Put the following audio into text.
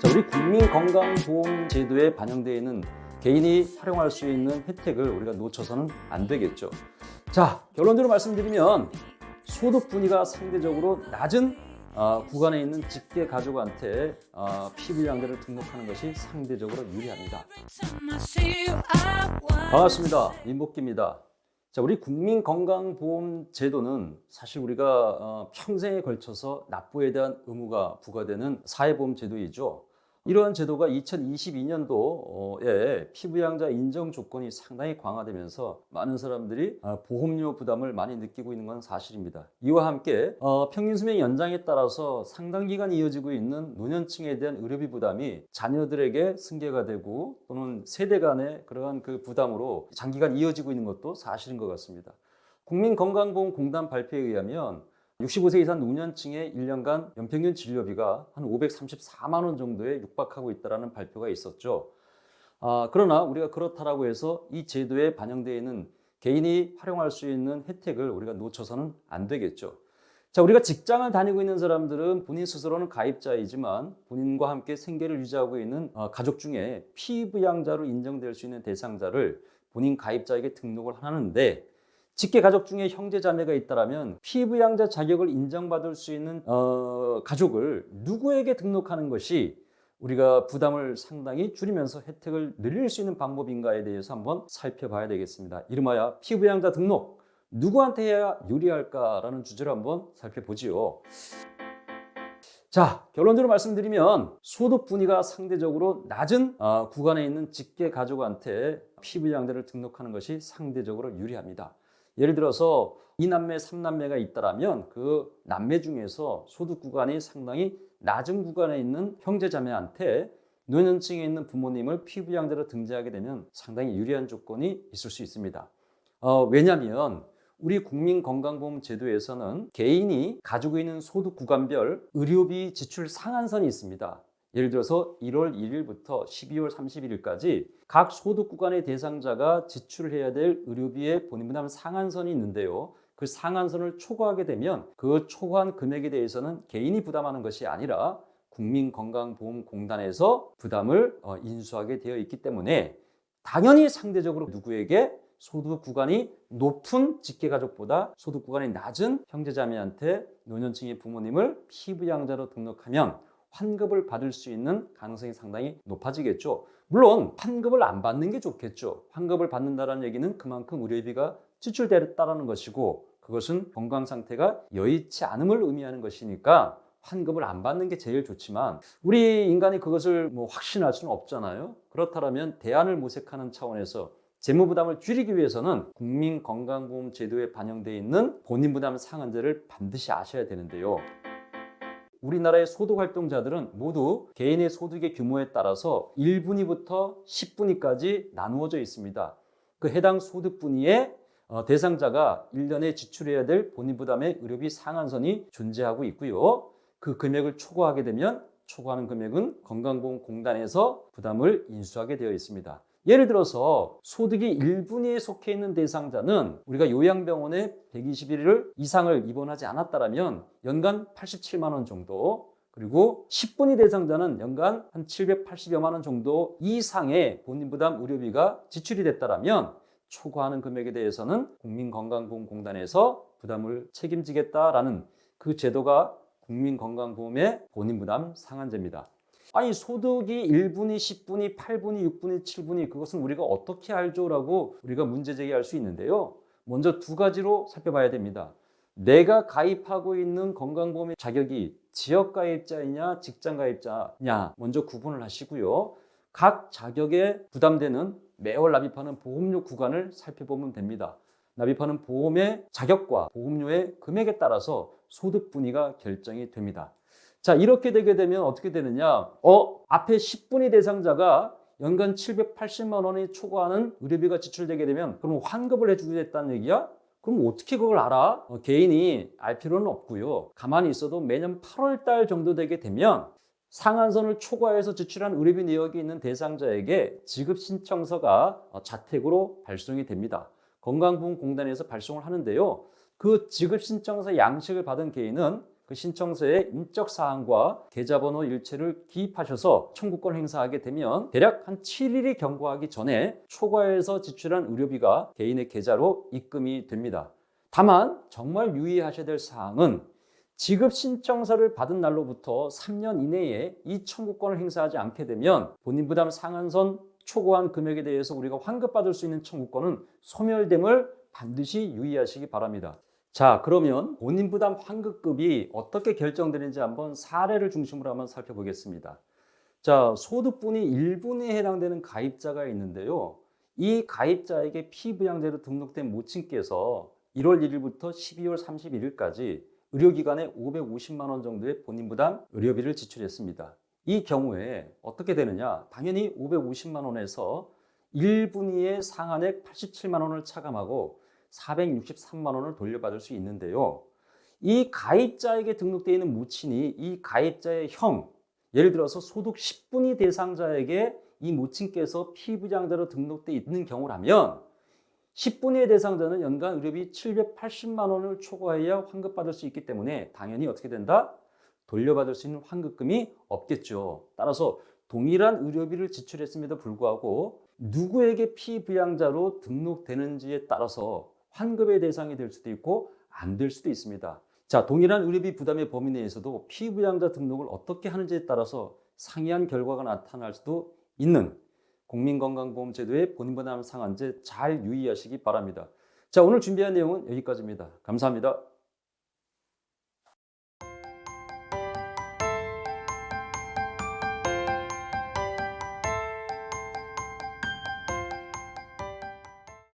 자, 우리 국민건강보험제도에 반영되어 있는 개인이 활용할 수 있는 혜택을 우리가 놓쳐서는 안 되겠죠. 자, 결론적으로 말씀드리면 소득 분위가 상대적으로 낮은 구간에 있는 직계 가족한테 피부양자를 등록하는 것이 상대적으로 유리합니다. 반갑습니다. 민복기입니다. 자, 우리 국민건강보험제도는 사실 우리가 평생에 걸쳐서 납부에 대한 의무가 부과되는 사회보험제도이죠. 이러한 제도가 2022년도에 피부양자 인정 조건이 상당히 강화되면서 많은 사람들이 보험료 부담을 많이 느끼고 있는 건 사실입니다. 이와 함께 평균 수명 연장에 따라서 상당 기간 이어지고 있는 노년층에 대한 의료비 부담이 자녀들에게 승계가 되고 또는 세대 간의 그러한 그 부담으로 장기간 이어지고 있는 것도 사실인 것 같습니다. 국민건강보험공단 발표에 의하면 65세 이상 노년층의 1년간 연평균 진료비가 한 534만 원 정도에 육박하고 있다는 발표가 있었죠. 그러나 우리가 그렇다라고 해서 이 제도에 반영되어 있는 개인이 활용할 수 있는 혜택을 우리가 놓쳐서는 안 되겠죠. 자, 우리가 직장을 다니고 있는 사람들은 본인 스스로는 가입자이지만 본인과 함께 생계를 유지하고 있는 가족 중에 피부양자로 인정될 수 있는 대상자를 본인 가입자에게 등록을 하는데, 직계 가족 중에 형제 자매가 있다면 피부양자 자격을 인정받을 수 있는 가족을 누구에게 등록하는 것이 우리가 부담을 상당히 줄이면서 혜택을 늘릴 수 있는 방법인가에 대해서 한번 살펴봐야 되겠습니다. 이름하여 피부양자 등록, 누구한테 해야 유리할까라는 주제를 한번 살펴보지요. 자, 결론적으로 말씀드리면 소득 분위가 상대적으로 낮은 구간에 있는 직계 가족한테 피부양자를 등록하는 것이 상대적으로 유리합니다. 예를 들어서 2남매, 3남매가 있다면 그 남매 중에서 소득 구간이 상당히 낮은 구간에 있는 형제자매한테 노년층에 있는 부모님을 피부양자로 등재하게 되면 상당히 유리한 조건이 있을 수 있습니다. 왜냐하면 우리 국민건강보험 제도에서는 개인이 가지고 있는 소득 구간별 의료비 지출 상한선이 있습니다. 예를 들어서 1월 1일부터 12월 31일까지 각 소득 구간의 대상자가 지출해야 될 의료비의 본인부담 상한선이 있는데요. 그 상한선을 초과하게 되면 그 초과한 금액에 대해서는 개인이 부담하는 것이 아니라 국민건강보험공단에서 부담을 인수하게 되어 있기 때문에 당연히 상대적으로 누구에게 소득 구간이 높은 직계가족보다 소득 구간이 낮은 형제자매한테 노년층의 부모님을 피부양자로 등록하면 환급을 받을 수 있는 가능성이 상당히 높아지겠죠. 물론 환급을 안 받는 게 좋겠죠. 환급을 받는다는 얘기는 그만큼 의료비가 지출됐다는 것이고, 그것은 건강 상태가 여의치 않음을 의미하는 것이니까 환급을 안 받는 게 제일 좋지만 우리 인간이 그것을 확신할 수는 없잖아요. 그렇다면 대안을 모색하는 차원에서 재무부담을 줄이기 위해서는 국민건강보험 제도에 반영되어 있는 본인부담 상한제를 반드시 아셔야 되는데요. 우리나라의 소득활동자들은 모두 개인의 소득의 규모에 따라서 1분위부터 10분위까지 나누어져 있습니다. 그 해당 소득 분위의 대상자가 1년에 지출해야 될 본인부담의 의료비 상한선이 존재하고 있고요. 그 금액을 초과하게 되면 초과하는 금액은 건강보험공단에서 부담을 인수하게 되어 있습니다. 예를 들어서 소득이 1분위에 속해 있는 대상자는 우리가 요양병원에 120일 이상을 입원하지 않았다면 연간 87만 원 정도, 그리고 10분위 대상자는 연간 한 780여만 원 정도 이상의 본인부담 의료비가 지출이 됐다면 초과하는 금액에 대해서는 국민건강보험공단에서 부담을 책임지겠다라는 그 제도가 국민건강보험의 본인부담 상한제입니다. 아니, 소득이 1분위, 10분위, 8분위, 6분위, 7분위, 그것은 우리가 어떻게 알죠? 라고 우리가 문제 제기할 수 있는데요. 먼저 두 가지로 살펴봐야 됩니다. 내가 가입하고 있는 건강보험의 자격이 지역가입자이냐 직장가입자냐 먼저 구분을 하시고요. 각 자격에 부담되는 매월 납입하는 보험료 구간을 살펴보면 됩니다. 납입하는 보험의 자격과 보험료의 금액에 따라서 소득 분위가 결정이 됩니다. 자, 이렇게 되게 되면 어떻게 되느냐? 앞에 10분위 대상자가 연간 780만 원이 초과하는 의료비가 지출되게 되면 그럼 환급을 해주겠다는 얘기야? 그럼 어떻게 그걸 알아? 개인이 알 필요는 없고요. 가만히 있어도 매년 8월 달 정도 되게 되면 상한선을 초과해서 지출한 의료비 내역이 있는 대상자에게 지급 신청서가 자택으로 발송이 됩니다. 건강보험공단에서 발송을 하는데요. 그 지급 신청서 양식을 받은 개인은 그 신청서에 인적 사항과 계좌번호 일체를 기입하셔서 청구권 행사하게 되면 대략 한 7일이 경과하기 전에 초과해서 지출한 의료비가 개인의 계좌로 입금이 됩니다. 다만 정말 유의하셔야 될 사항은 지급 신청서를 받은 날로부터 3년 이내에 이 청구권을 행사하지 않게 되면 본인 부담 상한선 초과한 금액에 대해서 우리가 환급받을 수 있는 청구권은 소멸됨을 반드시 유의하시기 바랍니다. 자, 그러면 본인 부담 환급금이 어떻게 결정되는지 한번 사례를 중심으로 한번 살펴보겠습니다. 자, 소득분이 1분에 해당되는 가입자가 있는데요. 이 가입자에게 피부양자로 등록된 모친께서 1월 1일부터 12월 31일까지 의료기관에 550만 원 정도의 본인 부담 의료비를 지출했습니다. 이 경우에 어떻게 되느냐? 당연히 550만 원에서 1분위의 상한액 87만 원을 차감하고 463만 원을 돌려받을 수 있는데요. 이 가입자에게 등록되어 있는 모친이 이 가입자의 형, 예를 들어서 소득 10분위 대상자에게 이 모친께서 피부양자로 등록되어 있는 경우라면 10분위의 대상자는 연간 의료비 780만 원을 초과해야 환급받을 수 있기 때문에 당연히 어떻게 된다? 돌려받을 수 있는 환급금이 없겠죠. 따라서 동일한 의료비를 지출했음에도 불구하고 누구에게 피부양자로 등록되는지에 따라서 환급의 대상이 될 수도 있고 안 될 수도 있습니다. 자, 동일한 의료비 부담의 범위 내에서도 피부양자 등록을 어떻게 하는지에 따라서 상이한 결과가 나타날 수도 있는 국민건강보험제도의 본인부담 상한제 잘 유의하시기 바랍니다. 자, 오늘 준비한 내용은 여기까지입니다. 감사합니다.